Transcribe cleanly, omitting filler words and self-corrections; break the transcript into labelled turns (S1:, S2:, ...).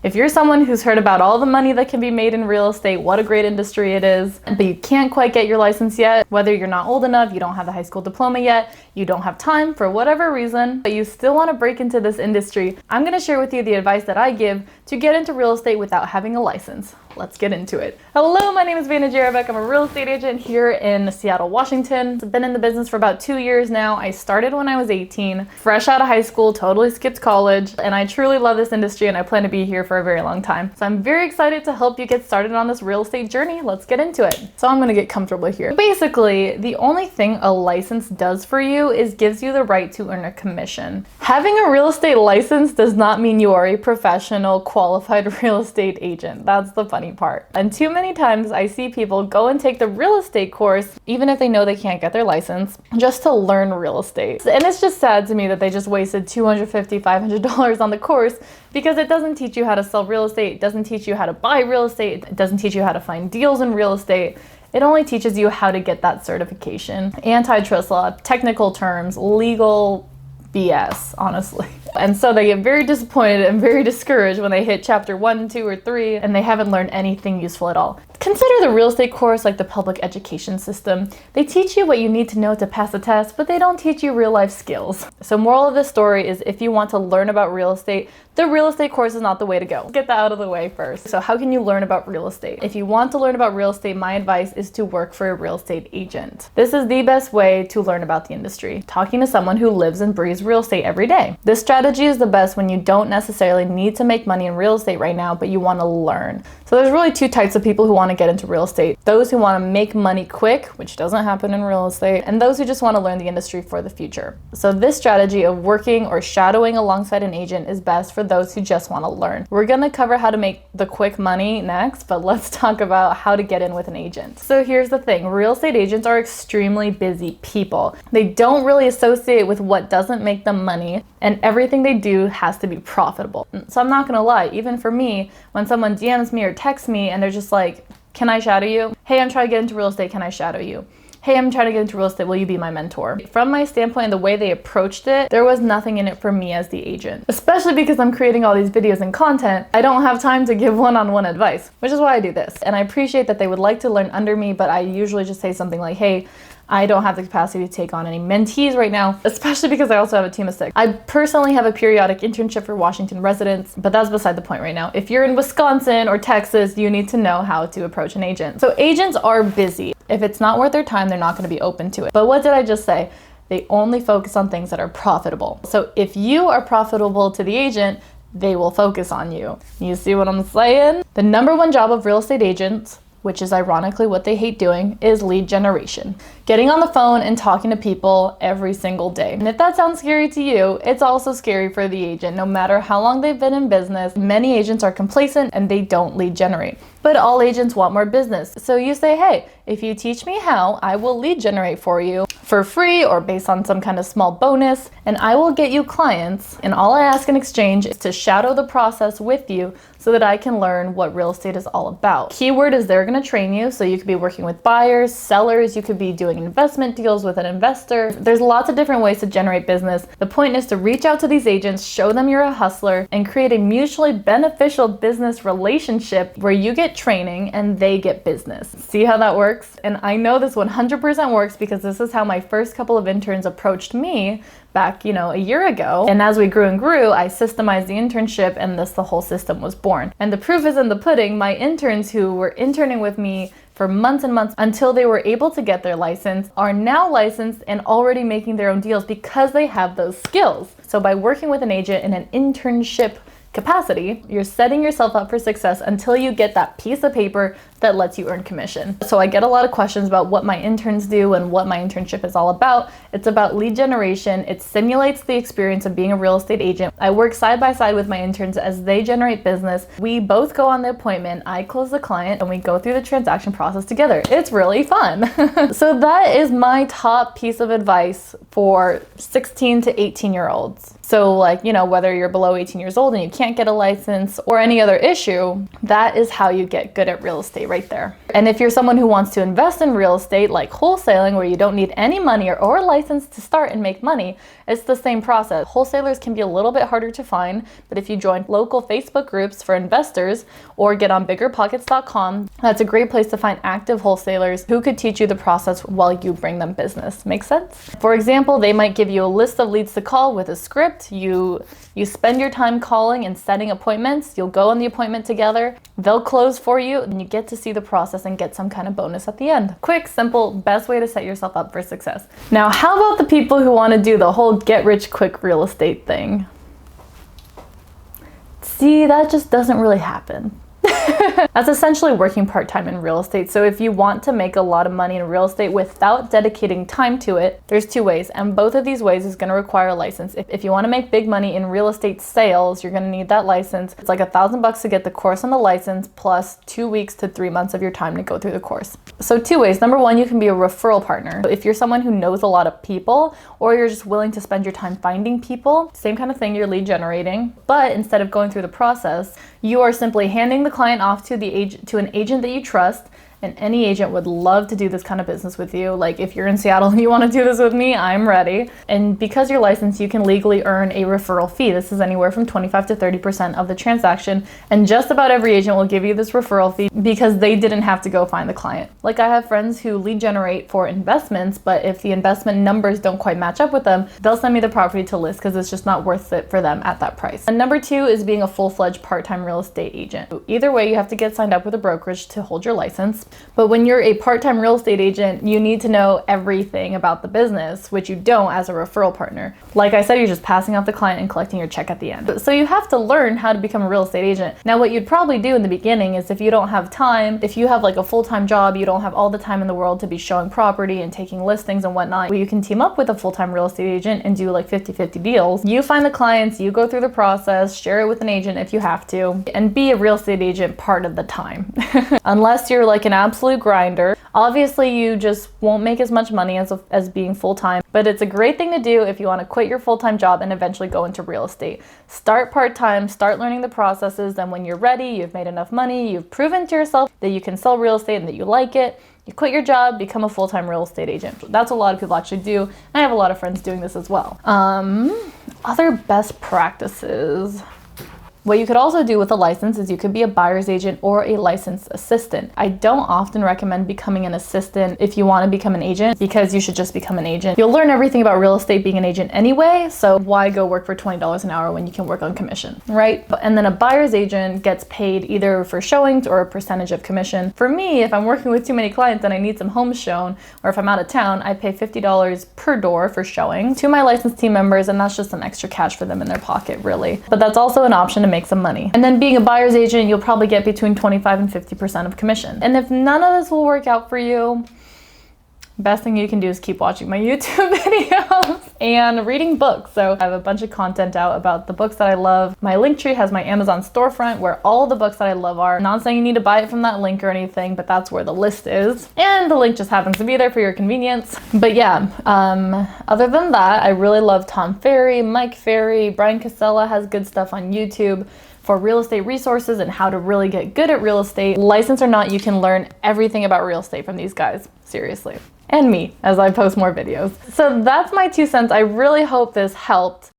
S1: If you're someone who's heard about all the money that can be made in real estate, what a great industry it is, but you can't quite get your license yet, whether you're not old enough, you don't have the high school diploma yet, you don't have time for whatever reason, but you still want to break into this industry, I'm going to share with you the advice that I give to get into real estate without having a license. Let's get into it. Hello, my name is Vanna Jarabek. I'm a real estate agent here in Seattle, Washington. I've been in the business for about 2 years now. I started when I was 18, fresh out of high school, totally skipped college, and I truly love this industry and I plan to be here for a very long time. So I'm very excited to help you get started on this real estate journey. Let's get into it. So I'm gonna get comfortable here. Basically, the only thing a license does for you is gives you the right to earn a commission. Having a real estate license does not mean you are a professional, qualified real estate agent. That's the funny part. And too many times I see people go and take the real estate course, even if they know they can't get their license, just to learn real estate. And it's just sad to me that they just wasted $250, $500 on the course because it doesn't teach you how to sell real estate, it doesn't teach you how to buy real estate, it doesn't teach you how to find deals in real estate. It only teaches you how to get that certification. Antitrust law, technical terms, legal BS, honestly. And so they get very disappointed and very discouraged when they hit chapter 1, 2, or 3 and they haven't learned anything useful at all. Consider the real estate course like the public education system. They teach you what you need to know to pass the test, but they don't teach you real life skills. So moral of this story is if you want to learn about real estate, the real estate course is not the way to go. Get that out of the way first. So how can you learn about real estate? If you want to learn about real estate, my advice is to work for a real estate agent. This is the best way to learn about the industry, talking to someone who lives and breathes real estate every day. This strategy is the best when you don't necessarily need to make money in real estate right now, but you want to learn. So there's really two types of people who want to get into real estate. Those who want to make money quick, which doesn't happen in real estate, and those who just want to learn the industry for the future. So this strategy of working or shadowing alongside an agent is best for those who just want to learn. We're going to cover how to make the quick money next, but let's talk about how to get in with an agent. So here's the thing, real estate agents are extremely busy people. They don't really associate with what doesn't make them money, and everything they do has to be profitable. So I'm not going to lie, even for me, when someone DMs me or texts me and they're just like, can I shadow you? Hey, I'm trying to get into real estate, can I shadow you? Hey, I'm trying to get into real estate, will you be my mentor? From my standpoint and the way they approached it, there was nothing in it for me as the agent. Especially because I'm creating all these videos and content, I don't have time to give one-on-one advice, which is why I do this. And I appreciate that they would like to learn under me, but I usually just say something like, hey, I don't have the capacity to take on any mentees right now, especially because I also have a team of 6. I personally have a periodic internship for Washington residents, but that's beside the point right now. If you're in Wisconsin or Texas, you need to know how to approach an agent. So agents are busy. If it's not worth their time, they're not going to be open to it. But what did I just say? They only focus on things that are profitable. So if you are profitable to the agent, they will focus on you. You see what I'm saying? The number one job of real estate agents, which is ironically what they hate doing, is lead generation. Getting on the phone and talking to people every single day. And if that sounds scary to you, it's also scary for the agent. No matter how long they've been in business, many agents are complacent and they don't lead generate. But all agents want more business. So you say, hey, if you teach me how, I will lead generate for you for free or based on some kind of small bonus, and I will get you clients. And all I ask in exchange is to shadow the process with you so that I can learn what real estate is all about. Keyword is they're gonna train you, so you could be working with buyers, sellers, you could be doing investment deals with an investor. There's lots of different ways to generate business. The point is to reach out to these agents, show them you're a hustler, and create a mutually beneficial business relationship where you get training and they get business. See how that works? And I know this 100% works because this is how my first couple of interns approached me back, a year ago. And as we grew and grew, I systemized the internship and the whole system was born. And the proof is in the pudding. My interns who were interning with me for months and months until they were able to get their license are now licensed and already making their own deals because they have those skills. So by working with an agent in an internship capacity, you're setting yourself up for success until you get that piece of paper that lets you earn commission. So I get a lot of questions about what my interns do and what my internship is all about. It's about lead generation. It simulates the experience of being a real estate agent. I work side by side with my interns as they generate business. We both go on the appointment, I close the client, and we go through the transaction process together. It's really fun. So that is my top piece of advice for 16 to 18-year-olds. So whether you're below 18 years old and you can't can't get a license, or any other issue, that is how you get good at real estate right there. And if you're someone who wants to invest in real estate, like wholesaling, where you don't need any money or a license to start and make money, it's the same process. Wholesalers can be a little bit harder to find, but if you join local Facebook groups for investors or get on biggerpockets.com, that's a great place to find active wholesalers who could teach you the process while you bring them business. Make sense? For example, they might give you a list of leads to call with a script. You spend your time calling and setting appointments. You'll go on the appointment together. They'll close for you, and you get to see the process and get some kind of bonus at the end. Quick, simple, best way to set yourself up for success. Now, how about the people who want to do the whole get rich quick real estate thing? See, that just doesn't really happen. That's essentially working part-time in real estate. So if you want to make a lot of money in real estate without dedicating time to it, there's two ways, and both of these ways is going to require a license. If you want to make big money in real estate sales, you're going to need that license. It's like $1,000 to get the course on the license, plus 2 weeks to 3 months of your time to go through the course. So two ways. Number one, you can be a referral partner. If you're someone who knows a lot of people, or you're just willing to spend your time finding people, same kind of thing, you're lead generating, but instead of going through the process, you are simply handing the client off to an agent that you trust, and any agent would love to do this kind of business with you. Like if you're in Seattle and you want to do this with me, I'm ready. And because you're licensed, you can legally earn a referral fee. This is anywhere from 25 to 30% of the transaction. And just about every agent will give you this referral fee because they didn't have to go find the client. Like I have friends who lead generate for investments, but if the investment numbers don't quite match up with them, they'll send me the property to list because it's just not worth it for them at that price. And number two is being a full-fledged part-time real estate agent. Either way, you have to get signed up with a brokerage to hold your license. But when you're a part-time real estate agent, you need to know everything about the business, which you don't as a referral partner. Like I said, you're just passing off the client and collecting your check at the end. So you have to learn how to become a real estate agent. Now, what you'd probably do in the beginning is if you don't have time, if you have like a full-time job, you don't have all the time in the world to be showing property and taking listings and whatnot, you can team up with a full-time real estate agent and do like 50-50 deals. You find the clients, you go through the process, share it with an agent if you have to, and be a real estate agent part of the time. Unless you're like an absolute grinder. Obviously, you just won't make as much money as being full-time, but it's a great thing to do if you want to quit your full-time job and eventually go into real estate. Start part-time, start learning the processes, then when you're ready, you've made enough money, you've proven to yourself that you can sell real estate and that you like it, you quit your job, become a full-time real estate agent. That's what a lot of people actually do. I have a lot of friends doing this as well. Other best practices. What you could also do with a license is you could be a buyer's agent or a licensed assistant. I don't often recommend becoming an assistant if you want to become an agent, because you should just become an agent. You'll learn everything about real estate being an agent anyway, so why go work for $20 an hour when you can work on commission, right? And then a buyer's agent gets paid either for showings or a percentage of commission. For me, if I'm working with too many clients and I need some homes shown, or if I'm out of town, I pay $50 per door for showing to my licensed team members, and that's just some extra cash for them in their pocket, really. But that's also an option to make some money. And then being a buyer's agent, you'll probably get between 25 and 50% of commission. And if none of this will work out for you, best thing you can do is keep watching my YouTube videos and reading books. So I have a bunch of content out about the books that I love. My Linktree has my Amazon storefront where all the books that I love are. I'm not saying you need to buy it from that link or anything, but that's where the list is. And the link just happens to be there for your convenience. But yeah, other than that, I really love Tom Ferry, Mike Ferry, Brian Casella has good stuff on YouTube for real estate resources and how to really get good at real estate. License or not, you can learn everything about real estate from these guys, seriously. And me, as I post more videos. So that's my 2 cents. I really hope this helped.